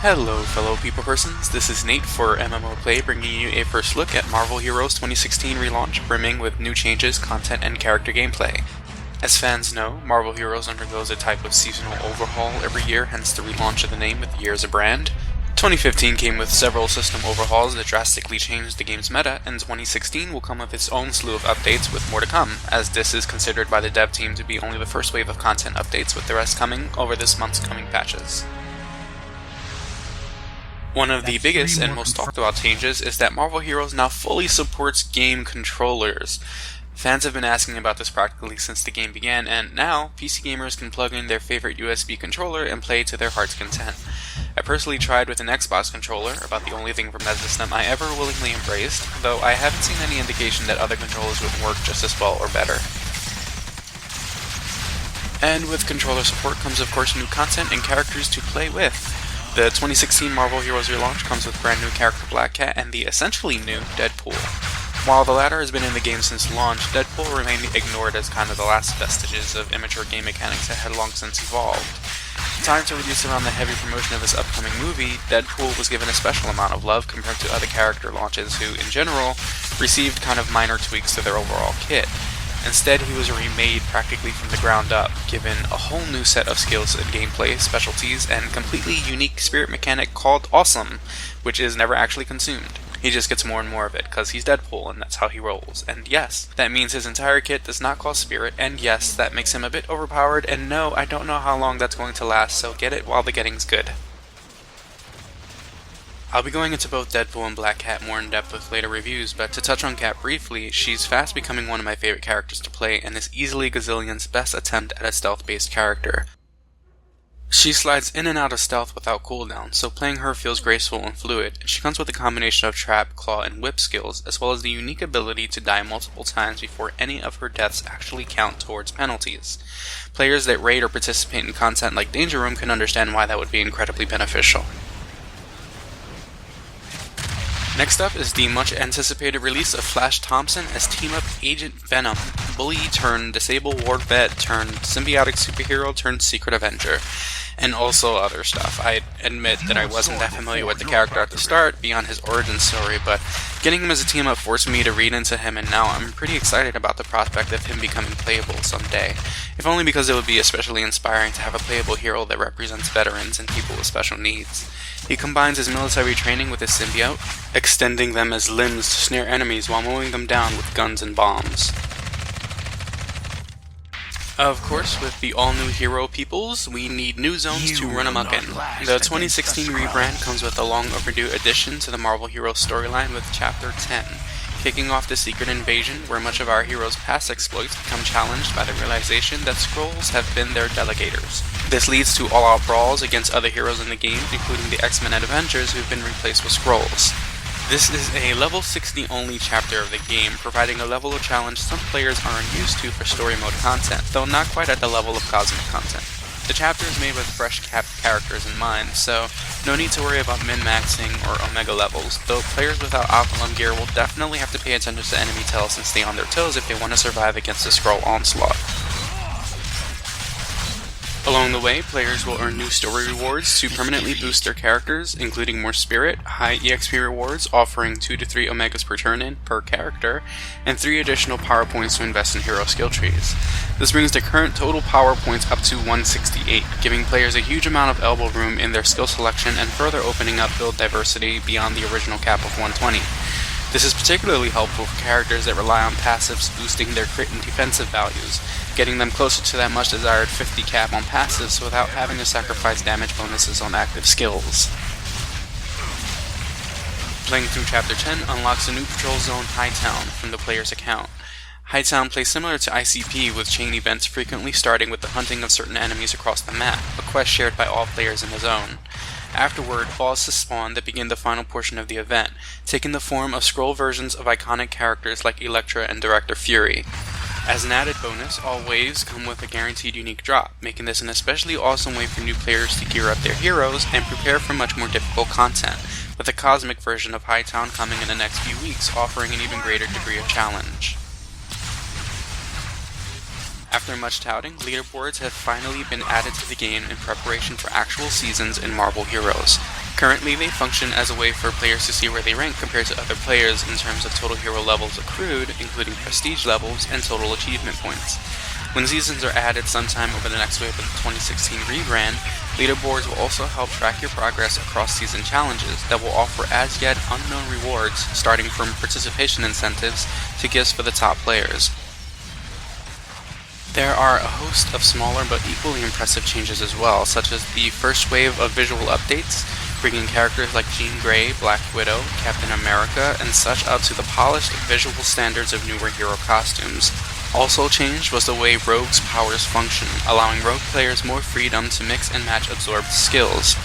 Hello fellow people persons, this is Nate for MMO Play, bringing you a first look at Marvel Heroes 2016 relaunch, brimming with new changes, content, and character gameplay. As fans know, Marvel Heroes undergoes a type of seasonal overhaul every year, hence the relaunch of the name with the year as a brand. 2015 came with several system overhauls that drastically changed the game's meta, and 2016 will come with its own slew of updates with more to come, as this is considered by the dev team to be only the first wave of content updates, with the rest coming over this month's coming patches. One of the biggest and most talked about changes is that Marvel Heroes now fully supports game controllers. Fans have been asking about this practically since the game began, and now PC gamers can plug in their favorite USB controller and play to their heart's content. I personally tried with an Xbox controller, about the only thing from that system I ever willingly embraced, though I haven't seen any indication that other controllers would work just as well or better. And with controller support comes of course new content and characters to play with. The 2016 Marvel Heroes relaunch comes with brand new character Black Cat and the essentially new Deadpool. While the latter has been in the game since launch, Deadpool remained ignored as kind of the last vestiges of immature game mechanics that had long since evolved. Timed to release around the heavy promotion of his upcoming movie, Deadpool was given a special amount of love compared to other character launches who, in general, received kind of minor tweaks to their overall kit. Instead, he was remade practically from the ground up, given a whole new set of skills and gameplay, specialties, and completely unique spirit mechanic called Awesome, which is never actually consumed. He just gets more and more of it, cause he's Deadpool and that's how he rolls. And yes, that means his entire kit does not cost spirit, and yes, that makes him a bit overpowered, and no, I don't know how long that's going to last, so get it while the getting's good. I'll be going into both Deadpool and Black Cat more in depth with later reviews, but to touch on Cat briefly, she's fast becoming one of my favorite characters to play and is easily Gazillion's best attempt at a stealth-based character. She slides in and out of stealth without cooldown, so playing her feels graceful and fluid. She comes with a combination of trap, claw, and whip skills, as well as the unique ability to die multiple times before any of her deaths actually count towards penalties. Players that raid or participate in content like Danger Room can understand why that would be incredibly beneficial. Next up is the much anticipated release of Flash Thompson as team-up Agent Venom, bully turned disabled ward vet turned symbiotic superhero turned secret avenger, and also other stuff. I admit that I wasn't that familiar with the character at the start, beyond his origin story, but getting him as a team-up forced me to read into him, and now I'm pretty excited about the prospect of him becoming playable someday, if only because it would be especially inspiring to have a playable hero that represents veterans and people with special needs. He combines his military training with his symbiote, extending them as limbs to snare enemies while mowing them down with guns and bombs. Of course, with the all-new hero peoples, we need new zones to run amok in. The 2016 Rebrand comes with a long-overdue addition to the Marvel Heroes storyline with Chapter 10, kicking off the Secret Invasion, where much of our heroes' past exploits become challenged by the realization that Skrulls have been their delegators. This leads to all-out brawls against other heroes in the game, including the X-Men and Avengers who've been replaced with Skrulls. This is a level 60 only chapter of the game, providing a level of challenge some players aren't used to for story mode content, though not quite at the level of cosmic content. The chapter is made with fresh characters in mind, so no need to worry about min-maxing or omega levels, though players without Alphalum gear will definitely have to pay attention to enemy tells and stay on their toes if they want to survive against the Skrull onslaught. Along the way, players will earn new story rewards to permanently boost their characters, including more spirit, high EXP rewards offering 2 to 3 omegas per turn-in per character, and 3 additional power points to invest in hero skill trees. This brings the current total power points up to 168, giving players a huge amount of elbow room in their skill selection and further opening up build diversity beyond the original cap of 120. This is particularly helpful for characters that rely on passives boosting their crit and defensive values, getting them closer to that much desired 50 cap on passives without having to sacrifice damage bonuses on active skills. Playing through Chapter 10 unlocks a new patrol zone, Hightown, from the player's account. Hightown plays similar to ICP, with chain events frequently starting with the hunting of certain enemies across the map, a quest shared by all players in the zone. Afterward, bosses spawn that begin the final portion of the event, taking the form of Skrull versions of iconic characters like Elektra and Director Fury. As an added bonus, all waves come with a guaranteed unique drop, making this an especially awesome way for new players to gear up their heroes and prepare for much more difficult content, with a cosmic version of Hightown coming in the next few weeks, offering an even greater degree of challenge. After much touting, leaderboards have finally been added to the game in preparation for actual seasons in Marvel Heroes. Currently, they function as a way for players to see where they rank compared to other players in terms of total hero levels accrued, including prestige levels and total achievement points. When seasons are added sometime over the next wave of the 2016 Rebrand, Leaderboards will also help track your progress across season challenges that will offer as yet unknown rewards, starting from participation incentives to gifts for the top players. There are a host of smaller but equally impressive changes as well, such as the first wave of visual updates, bringing characters like Jean Grey, Black Widow, Captain America, and such up to the polished visual standards of newer hero costumes. Also changed was the way rogues' powers function, allowing rogue players more freedom to mix and match absorbed skills.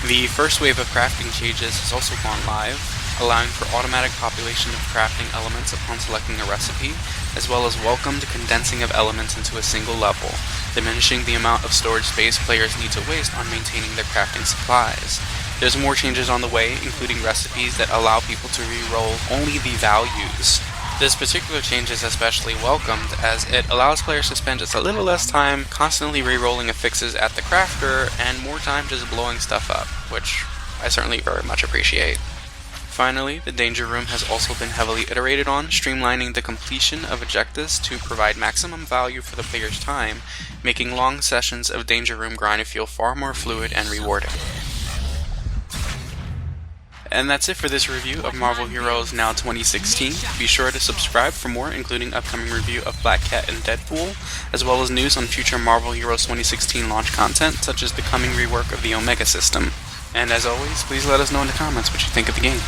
The first wave of crafting changes has also gone live, allowing for automatic population of crafting elements upon selecting a recipe, as well as welcomed condensing of elements into a single level, diminishing the amount of storage space players need to waste on maintaining their crafting supplies. There's more changes on the way, including recipes that allow people to re-roll only the values. This particular change is especially welcomed, as it allows players to spend just a little less time constantly re-rolling affixes at the crafter and more time just blowing stuff up, which I certainly very much appreciate. Finally, the Danger Room has also been heavily iterated on, streamlining the completion of objectives to provide maximum value for the player's time, making long sessions of Danger Room grind feel far more fluid and rewarding. And that's it for this review of Marvel Heroes Now 2016. Be sure to subscribe for more, including upcoming review of Black Cat and Deadpool, as well as news on future Marvel Heroes 2016 launch content, such as the coming rework of the Omega system. And as always, please let us know in the comments what you think of the game.